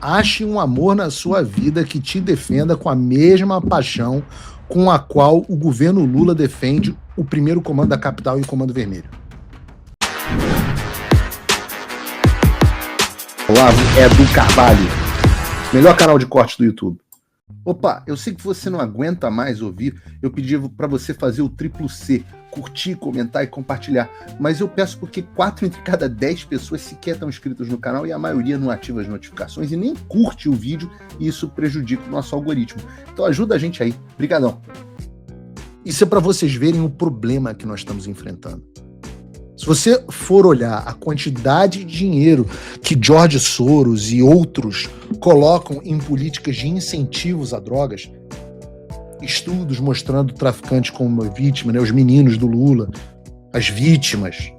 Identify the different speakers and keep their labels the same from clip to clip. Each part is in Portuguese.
Speaker 1: Ache um amor na sua vida que te defenda com a mesma paixão com a qual o governo Lula defende o primeiro comando da capital e o comando vermelho. Olavo Edu Carvalho, melhor canal de corte do YouTube. Opa, eu sei que você não aguenta mais ouvir, eu pedi para você fazer o triplo C, curtir, comentar e compartilhar, mas eu peço porque 4 entre cada 10 pessoas sequer estão inscritas no canal e a maioria não ativa as notificações e nem curte o vídeo e isso prejudica o nosso algoritmo. Então ajuda a gente aí, brigadão. Isso é para vocês verem o problema que nós estamos enfrentando. Se você for olhar a quantidade de dinheiro que George Soros e outros colocam em políticas de incentivos a drogas, estudos mostrando traficantes como vítima, né, os meninos do Lula, as vítimas,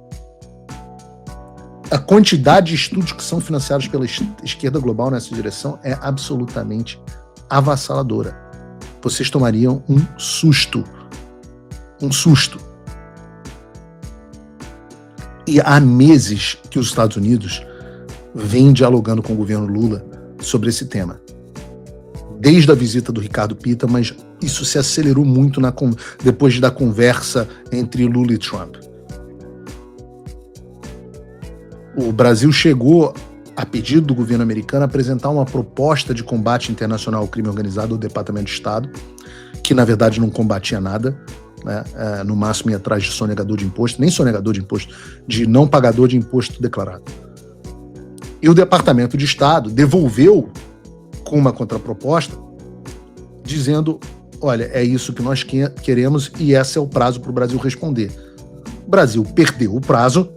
Speaker 1: a quantidade de estudos que são financiados pela esquerda global nessa direção é absolutamente avassaladora. Vocês tomariam um susto. Um susto. E há meses que os Estados Unidos vêm dialogando com o governo Lula sobre esse tema. Desde a visita do Ricardo Pitta, mas isso se acelerou muito depois da conversa entre Lula e Trump. O Brasil chegou, a pedido do governo americano, a apresentar uma proposta de combate internacional ao crime organizado ao Departamento de Estado, que na verdade não combatia nada, né? No máximo ia atrás de sonegador de imposto, nem sonegador de imposto, de não pagador de imposto declarado. E o Departamento de Estado devolveu com uma contraproposta, dizendo, olha, é isso que nós queremos e esse é o prazo para o Brasil responder. O Brasil perdeu o prazo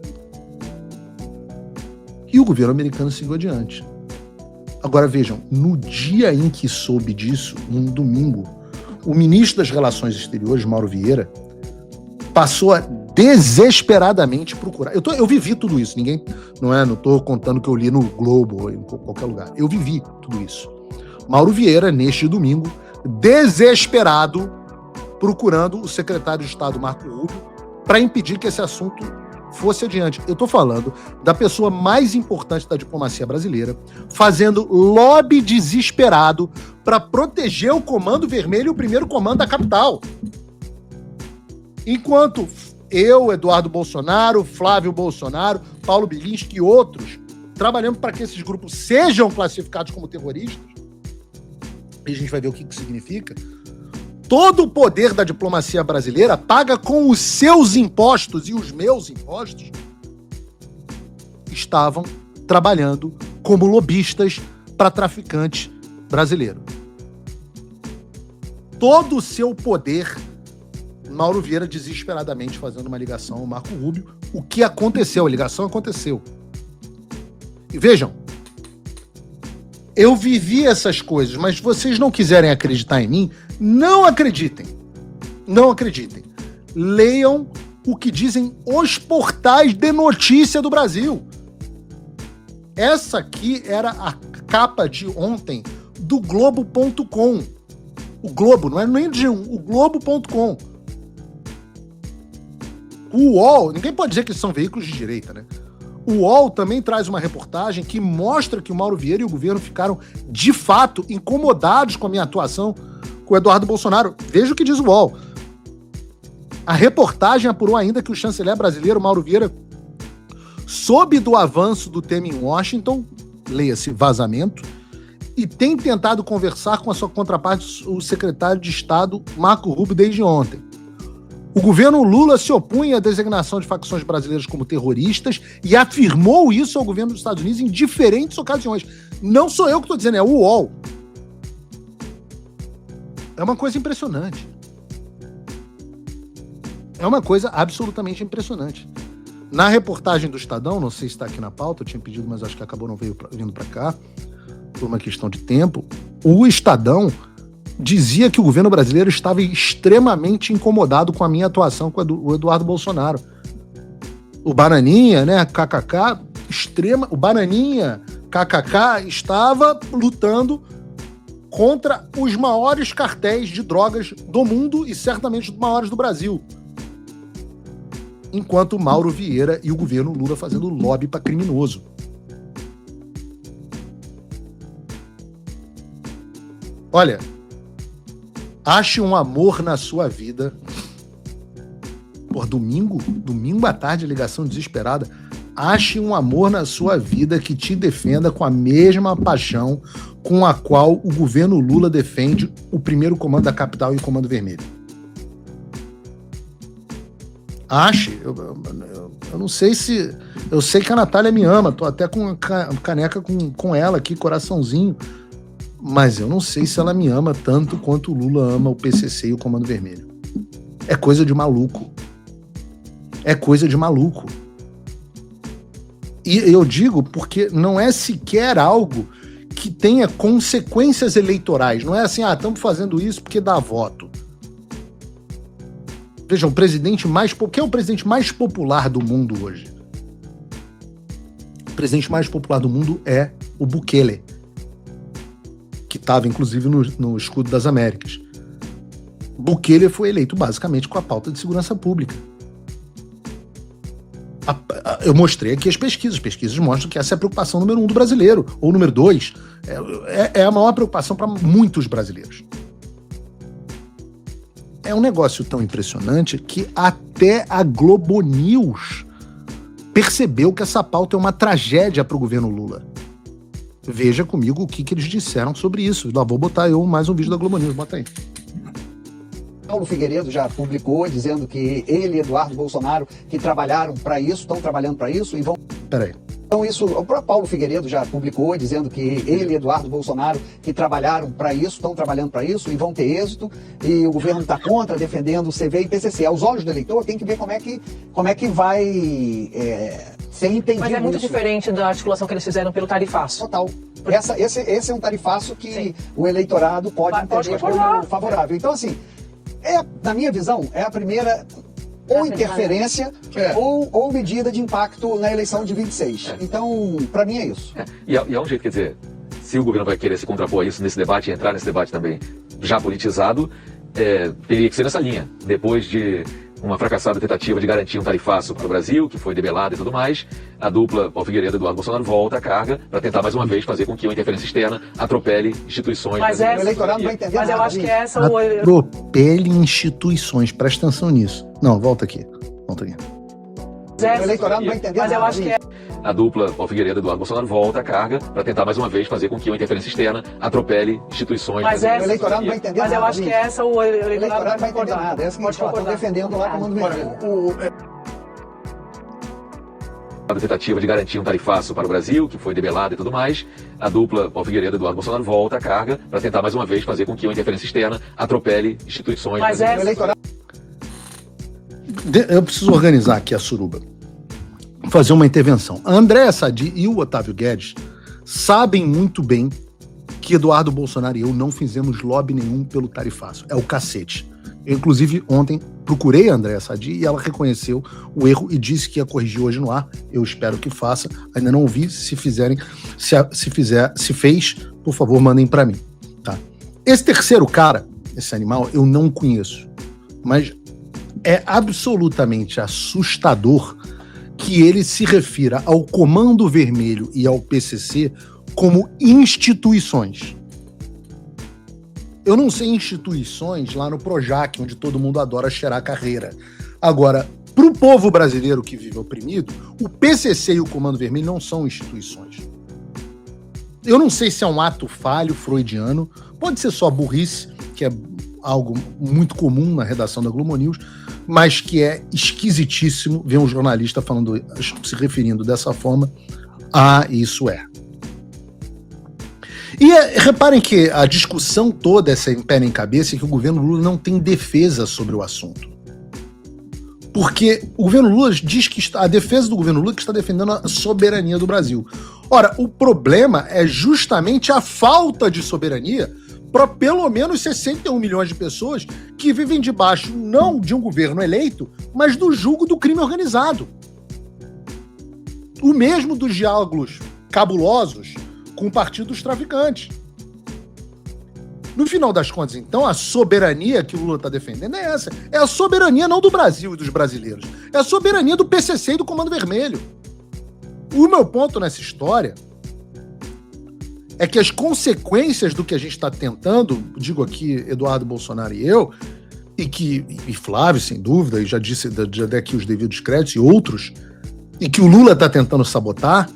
Speaker 1: e o governo americano seguiu adiante. Agora vejam, no dia em que soube disso, num domingo, o ministro das Relações Exteriores, Mauro Vieira, passou a desesperadamente procurar. Eu vivi tudo isso, não estou contando que eu li no Globo ou em qualquer lugar. Eu vivi tudo isso. Mauro Vieira, neste domingo, desesperado, procurando o secretário de Estado, Marco Rubio, para impedir que esse assunto fosse adiante. Eu estou falando da pessoa mais importante da diplomacia brasileira, fazendo lobby desesperado para proteger o Comando Vermelho e o primeiro comando da capital. Enquanto eu, Eduardo Bolsonaro, Flávio Bolsonaro, Paulo Bilinski e outros trabalhando para que esses grupos sejam classificados como terroristas, e a gente vai ver o que significa, todo o poder da diplomacia brasileira paga com os seus impostos e os meus impostos, estavam trabalhando como lobistas para traficante brasileiro. Todo o seu poder, Mauro Vieira desesperadamente fazendo uma ligação ao Marco Rubio. O que aconteceu? A ligação aconteceu. E vejam, eu vivi essas coisas, mas se vocês não quiserem acreditar em mim, não acreditem. Não acreditem. Leiam o que dizem os portais de notícia do Brasil. Essa aqui era a capa de ontem do Globo.com. O Globo, não é nem de o Globo.com. O UOL, ninguém pode dizer que são veículos de direita, né? O UOL também traz uma reportagem que mostra que o Mauro Vieira e o governo ficaram, de fato, incomodados com a minha atuação com o Eduardo Bolsonaro. Veja o que diz o UOL. A reportagem apurou ainda que o chanceler brasileiro, Mauro Vieira, soube do avanço do tema em Washington, leia-se vazamento, e tem tentado conversar com a sua contraparte, o secretário de Estado, Marco Rubio, desde ontem. O governo Lula se opunha à designação de facções brasileiras como terroristas e afirmou isso ao governo dos Estados Unidos em diferentes ocasiões. Não sou eu que estou dizendo, é o UOL. É uma coisa impressionante. É uma coisa absolutamente impressionante. Na reportagem do Estadão, não sei se está aqui na pauta, eu tinha pedido, mas acho que acabou não vindo para cá, por uma questão de tempo, o Estadão dizia que o governo brasileiro estava extremamente incomodado com a minha atuação com o Eduardo Bolsonaro. O Bananinha, né, KKK, o Bananinha, KKK, estava lutando contra os maiores cartéis de drogas do mundo e certamente os maiores do Brasil. Enquanto Mauro Vieira e o governo Lula fazendo lobby para criminoso. Olha, ache um amor na sua vida. Por domingo à tarde, ligação desesperada. Ache um amor na sua vida que te defenda com a mesma paixão com a qual o governo Lula defende o primeiro comando da capital e o comando vermelho. Ache. Eu não sei se... Eu sei que a Natália me ama, tô até com caneca com ela aqui, coraçãozinho, mas eu não sei se ela me ama tanto quanto o Lula ama o PCC e o comando vermelho. É coisa de maluco. É coisa de maluco. E eu digo porque não é sequer algo que tenha consequências eleitorais. Não é assim, estamos fazendo isso porque dá voto. Veja, o presidente quem é o presidente mais popular do mundo hoje? O presidente mais popular do mundo é o Bukele, que estava, inclusive, no escudo das Américas. Bukele foi eleito basicamente com a pauta de segurança pública. Eu mostrei aqui as pesquisas mostram que essa é a preocupação número 1 do brasileiro, ou número 2, é a maior preocupação para muitos brasileiros. É um negócio tão impressionante que até a Globo News percebeu que essa pauta é uma tragédia para o governo Lula. Veja comigo o que eles disseram sobre isso. Lá vou botar mais um vídeo da Globo News, bota aí.
Speaker 2: Paulo Figueiredo já publicou dizendo que ele e Eduardo Bolsonaro que trabalharam para isso, estão trabalhando para isso e vão...
Speaker 1: Peraí.
Speaker 2: Então isso, o próprio Paulo Figueiredo já publicou dizendo que ele e Eduardo Bolsonaro que trabalharam para isso, estão trabalhando para isso e vão ter êxito, e o governo está contra, defendendo o CV e PCC. Aos olhos do eleitor tem que ver como é que vai ser entendido.
Speaker 3: Mas é muito
Speaker 2: isso.
Speaker 3: diferente da articulação que eles fizeram pelo tarifaço.
Speaker 2: Total. Esse é um tarifaço que
Speaker 3: Sim.
Speaker 2: o eleitorado pode entender como favorável.
Speaker 3: É.
Speaker 2: Então, assim, na minha visão, é a primeira ou interferência ou medida de impacto na eleição de 26. Então, para mim é isso.
Speaker 4: E é um jeito, quer dizer, se o governo vai querer se contrapor a isso nesse debate e entrar nesse debate também já politizado, teria que ser nessa linha. Depois de uma fracassada tentativa de garantir um tarifaço para o Brasil, que foi debelada e tudo mais, a dupla Paulo Figueiredo e Eduardo Bolsonaro volta à carga para tentar mais uma vez fazer com que uma interferência externa atropele instituições.
Speaker 3: Mas
Speaker 2: O eleitorado não vai entender
Speaker 3: Mas
Speaker 2: nada
Speaker 3: eu acho que
Speaker 2: disso.
Speaker 3: essa...
Speaker 1: Atropele instituições. Presta atenção nisso. Não, volta aqui.
Speaker 2: O eleitorado não vai entender
Speaker 3: Mas
Speaker 2: nada
Speaker 3: eu acho que
Speaker 2: disso.
Speaker 4: A dupla Paulo Figueiredo e Eduardo Bolsonaro volta à carga para tentar mais uma vez fazer com que uma interferência externa atropele instituições.
Speaker 3: Mas
Speaker 2: O eleitorado não vai entender
Speaker 3: Mas
Speaker 2: nada
Speaker 3: eu acho que
Speaker 2: disso.
Speaker 3: essa o
Speaker 2: O
Speaker 3: eleitorado
Speaker 2: eleitorado
Speaker 3: vai
Speaker 2: não vai entender
Speaker 3: concordar.
Speaker 2: nada. É o seguinte,
Speaker 3: Pode
Speaker 2: estão
Speaker 3: concordar.
Speaker 2: defendendo lá comando vermelho.
Speaker 4: A tentativa de garantir um tarifaço para o Brasil, que foi debelada e tudo mais, a dupla Paulo Figueiredo e Eduardo Bolsonaro volta à carga para tentar mais uma vez fazer com que uma interferência externa atropele instituições.
Speaker 3: Mas
Speaker 2: O eleitorado
Speaker 1: Eu preciso organizar aqui a suruba. Fazer uma intervenção. A Andréa Sadi e o Otávio Guedes sabem muito bem que Eduardo Bolsonaro e eu não fizemos lobby nenhum pelo tarifaço. É o cacete. Eu, inclusive, ontem procurei a Andréa Sadi e ela reconheceu o erro e disse que ia corrigir hoje no ar. Eu espero que faça. Ainda não ouvi. Se fez, por favor, mandem para mim. Tá? Esse terceiro cara, esse animal, eu não conheço. Mas é absolutamente assustador que ele se refira ao Comando Vermelho e ao PCC como instituições. Eu não sei instituições lá no Projac, onde todo mundo adora cheirar carreira. Agora, para o povo brasileiro que vive oprimido, o PCC e o Comando Vermelho não são instituições. Eu não sei se é um ato falho freudiano, pode ser só burrice, que é algo muito comum na redação da Globo News, mas que é esquisitíssimo ver um jornalista se referindo dessa forma a isso é. E reparem que a discussão toda, essa em pé nem cabeça, é que o governo Lula não tem defesa sobre o assunto. Porque o governo Lula diz que a defesa do governo Lula que está defendendo a soberania do Brasil. Ora, o problema é justamente a falta de soberania para pelo menos 61 milhões de pessoas que vivem debaixo não de um governo eleito, mas do jugo do crime organizado. O mesmo dos diálogos cabulosos com o Partido dos Traficantes. No final das contas, então, a soberania que o Lula está defendendo é essa. É a soberania não do Brasil e dos brasileiros. É a soberania do PCC e do Comando Vermelho. O meu ponto nessa história
Speaker 5: é que as consequências do que a gente está tentando, digo aqui Eduardo Bolsonaro e eu, e Flávio, sem dúvida, e já dei aqui os devidos créditos, e outros, e que o Lula está tentando sabotar,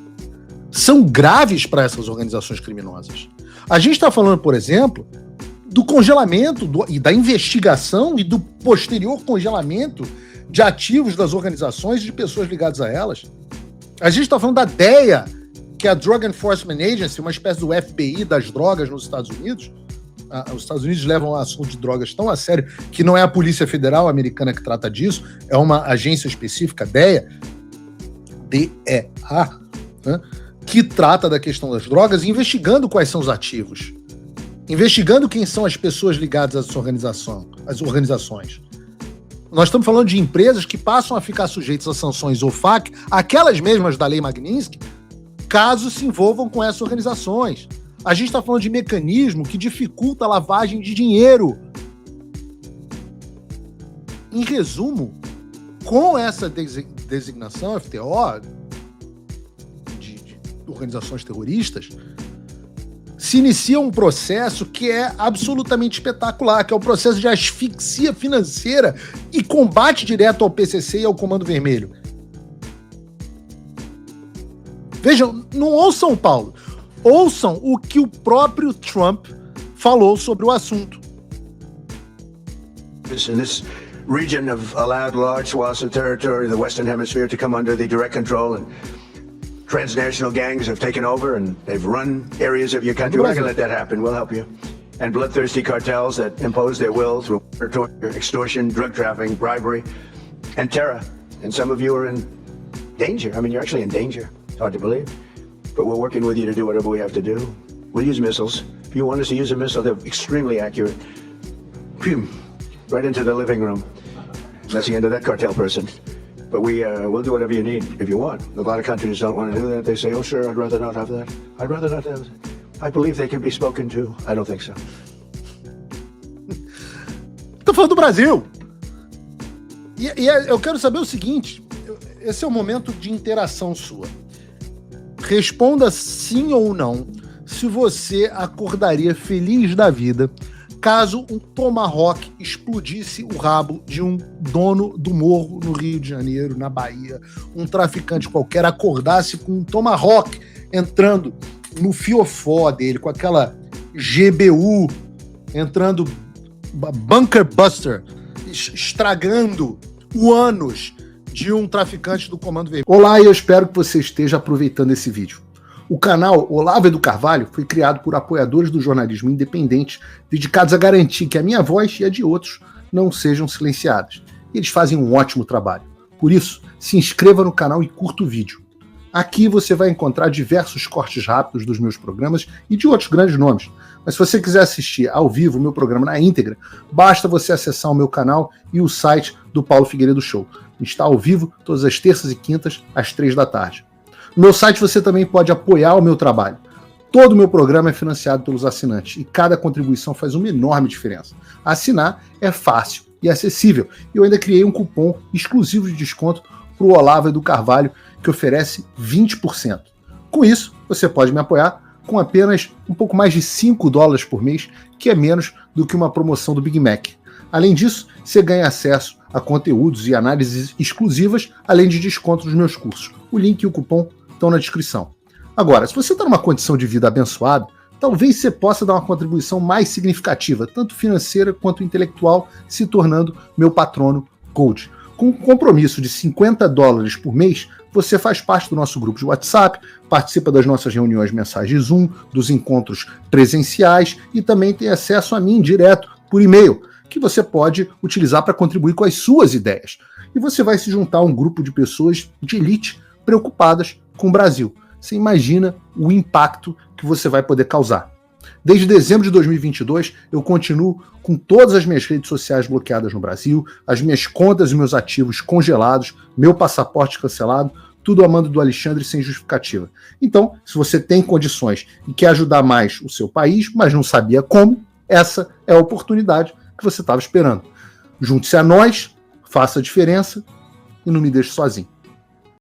Speaker 5: são graves para essas organizações criminosas. A gente está falando, por exemplo, do congelamento e da investigação e do posterior congelamento de ativos das organizações e de pessoas ligadas a elas. A gente está falando da DEA, que é a Drug Enforcement Agency, uma espécie do FBI das drogas nos Estados Unidos. Os Estados Unidos levam o assunto de drogas tão a sério que não é a Polícia Federal americana que trata disso, é uma agência específica, DEA, D-E-A, né, que trata da questão das drogas, investigando quais são os ativos, investigando quem são as pessoas ligadas às organizações. Nós estamos falando de empresas que passam a ficar sujeitas a sanções OFAC, aquelas mesmas da Lei Magnitsky, caso se envolvam com essas organizações. A gente está falando de mecanismo que dificulta a lavagem de dinheiro. Em resumo, com essa designação, FTO, de organizações terroristas, se inicia um processo que é absolutamente espetacular, que é o processo de asfixia financeira e combate direto ao PCC e ao Comando Vermelho. Vejam, não ouçam, Paulo, ouçam o que o próprio Trump falou sobre o assunto.
Speaker 6: In this region of allowed large swaths of territory, the Western Hemisphere, to come under the direct control, and transnational gangs have taken over and they've run areas of your country. We're not going to let that happen. We'll help you. And bloodthirsty cartels that impose their will through torture, extortion, drug trafficking, bribery, and terror. And some of you are in danger. I mean, you're actually in danger. It's hard to believe. But we're working with you to do whatever we have to do. We'll use missiles. If you want us to use a missile, they're extremely accurate. Phew, right into the living room. That's the end of that cartel person. But we'll do whatever you need if you want. A lot of countries don't want to do that. They say, oh, sure, I'd rather not have that. I'd rather not have that. I believe they can be spoken to. I don't think so.
Speaker 5: Tô falando do Brasil. E eu quero saber o seguinte, esse é o momento de interação sua. Responda sim ou não se você acordaria feliz da vida caso um Tomahawk explodisse o rabo de um dono do morro no Rio de Janeiro, na Bahia, um traficante qualquer acordasse com um Tomahawk entrando no fiofó dele, com aquela GBU, entrando Bunker Buster, estragando o ânus de um traficante do Comando Vermelho. Olá, e eu espero que você esteja aproveitando esse vídeo. O canal Olavo do Carvalho foi criado por apoiadores do jornalismo independente, dedicados a garantir que a minha voz e a de outros não sejam silenciadas. E eles fazem um ótimo trabalho. Por isso, se inscreva no canal e curta o vídeo. Aqui você vai encontrar diversos cortes rápidos dos meus programas e de outros grandes nomes. Mas se você quiser assistir ao vivo o meu programa na íntegra, basta você acessar o meu canal e o site do Paulo Figueiredo Show. Está ao vivo todas as terças e quintas, às 3 da tarde. No meu site você também pode apoiar o meu trabalho. Todo o meu programa é financiado pelos assinantes e cada contribuição faz uma enorme diferença. Assinar é fácil e acessível. E eu ainda criei um cupom exclusivo de desconto para o Olavo do Carvalho que oferece 20%. Com isso, você pode me apoiar com apenas um pouco mais de $5 por mês, que é menos do que uma promoção do Big Mac. Além disso, você ganha acesso a conteúdos e análises exclusivas, além de desconto nos meus cursos. O link e o cupom estão na descrição. Agora, se você está numa condição de vida abençoada, talvez você possa dar uma contribuição mais significativa, tanto financeira quanto intelectual, se tornando meu patrono Gold. Com um compromisso de $50 por mês, você faz parte do nosso grupo de WhatsApp, participa das nossas reuniões mensais de Zoom, dos encontros presenciais e também tem acesso a mim direto por e-mail, que você pode utilizar para contribuir com as suas ideias. E você vai se juntar a um grupo de pessoas de elite preocupadas com o Brasil. Você imagina o impacto que você vai poder causar. Desde dezembro de 2022, eu continuo com todas as minhas redes sociais bloqueadas no Brasil, as minhas contas e meus ativos congelados, meu passaporte cancelado, tudo a mando do Alexandre sem justificativa. Então, se você tem condições e quer ajudar mais o seu país, mas não sabia como, essa é a oportunidade que você estava esperando. Junte-se a nós, faça a diferença e não me deixe sozinho.